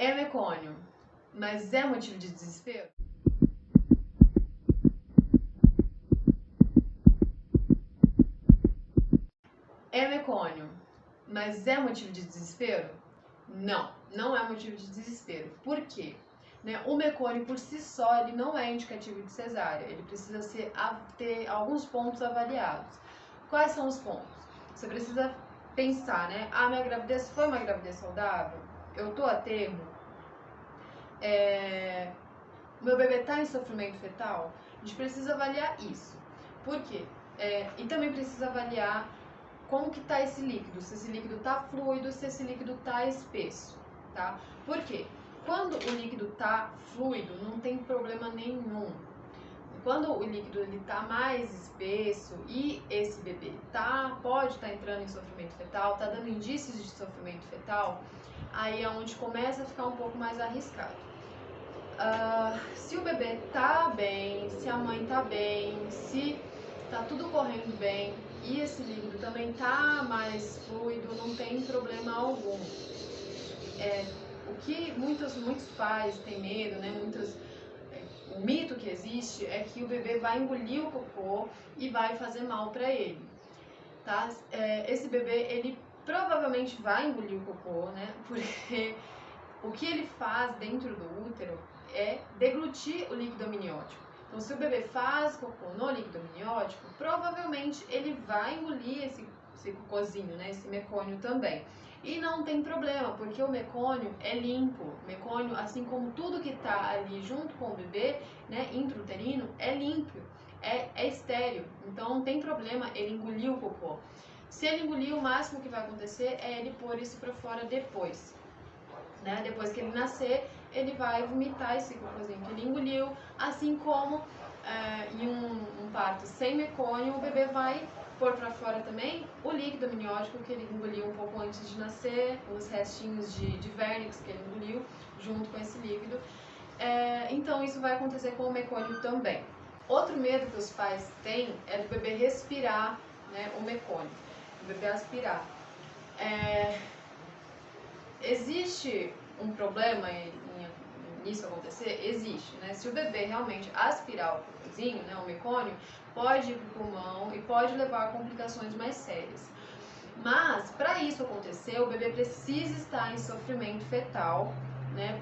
É mecônio, mas é motivo de desespero? É mecônio, mas é motivo de desespero? Não, não é motivo de desespero. Por quê? O mecônio por si só ele não é indicativo de cesárea, ele precisa ter alguns pontos avaliados. Quais são os pontos? Você precisa pensar, minha gravidez foi uma gravidez saudável? Eu tô a termo? Meu bebê está em sofrimento fetal? A gente precisa avaliar isso. Por quê? E também precisa avaliar como que está esse líquido, se esse líquido está fluido, se esse líquido está espesso, tá? Por quê? Quando o líquido está fluido, não tem problema nenhum. Quando o líquido está mais espesso e esse bebê pode estar entrando em sofrimento fetal, está dando indícios de sofrimento fetal, aí é onde começa a ficar um pouco mais arriscado. Se o bebê tá bem, se a mãe tá bem, se tá tudo correndo bem e esse líquido também tá mais fluido, não tem problema algum. O que muitos pais têm medo, o mito que existe é que o bebê vai engolir o cocô e vai fazer mal para ele, tá? Esse bebê, ele provavelmente vai engolir o cocô, porque o que ele faz dentro do útero é deglutir o líquido amniótico. Então, se o bebê faz cocô no líquido amniótico, provavelmente ele vai engolir esse cocôzinho, esse mecônio também. E não tem problema, porque o mecônio é limpo. O mecônio, assim como tudo que está ali junto com o bebê, intrauterino, é limpo, é estéril. Então, não tem problema ele engolir o cocô. Se ele engolir, o máximo que vai acontecer é ele pôr isso para fora depois. Depois que ele nascer, ele vai vomitar esse cocôzinho que ele engoliu, assim como em um parto sem mecônio, o bebê vai pôr para fora também o líquido amniótico que ele engoliu um pouco antes de nascer, os restinhos de vernix que ele engoliu junto com esse líquido. Então isso vai acontecer com o mecônio também. Outro medo que os pais têm é do bebê respirar o mecônio, o bebê aspirar. Existe um problema nisso acontecer? Existe, Se o bebê realmente aspirar o cocôzinho, o mecônio, pode ir para o pulmão e pode levar a complicações mais sérias. Mas, para isso acontecer, o bebê precisa estar em sofrimento fetal,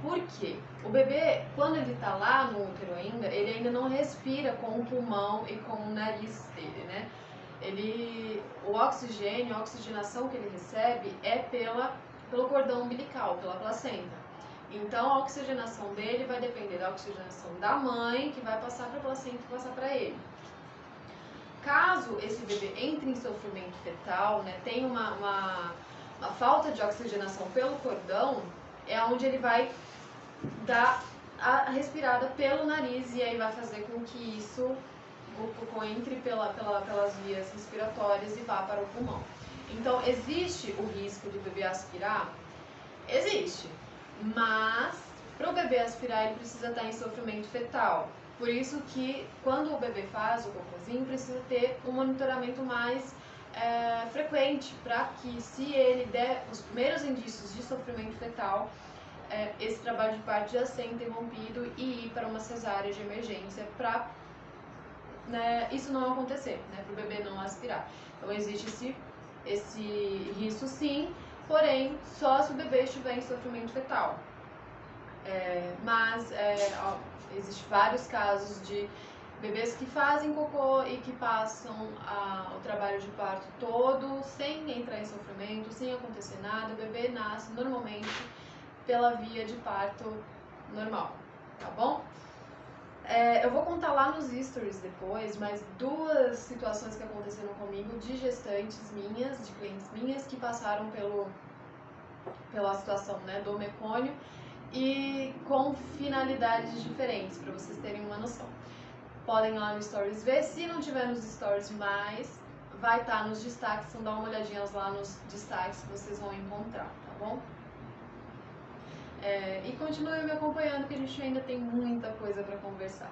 Por quê? O bebê, quando ele está lá no útero ainda, ele ainda não respira com o pulmão e com o nariz dele, o oxigênio, a oxigenação que ele recebe é pelo cordão umbilical, pela placenta. Então, a oxigenação dele vai depender da oxigenação da mãe, que vai passar para a placenta e passar para ele. Caso esse bebê entre em sofrimento fetal, tenha uma falta de oxigenação pelo cordão, é onde ele vai dar a respirada pelo nariz e aí vai fazer com que o cocô entre pelas vias respiratórias e vá para o pulmão. Então, existe o risco do bebê aspirar? Existe, mas para o bebê aspirar ele precisa estar em sofrimento fetal. Por isso que quando o bebê faz o cocôzinho precisa ter um monitoramento mais frequente, para que se ele der os primeiros indícios de sofrimento fetal, esse trabalho de parto já ser interrompido e ir para uma cesárea de emergência para isso não acontecer, para o bebê não aspirar. Então existe esse risco sim, porém só se o bebê estiver em sofrimento fetal. Mas existem vários casos de bebês que fazem cocô e que passam o trabalho de parto todo sem entrar em sofrimento, sem acontecer nada, o bebê nasce normalmente pela via de parto normal, tá bom? Eu vou contar lá nos stories depois, mas 2 situações que aconteceram comigo de gestantes minhas, de clientes minhas, que passaram pela situação do mecônio e com finalidades diferentes, para vocês terem uma noção. Podem ir lá no stories ver, se não tiver nos stories mais, vai estar nos destaques, então dá uma olhadinha lá nos destaques que vocês vão encontrar, tá bom? E continue me acompanhando que a gente ainda tem muita coisa para conversar.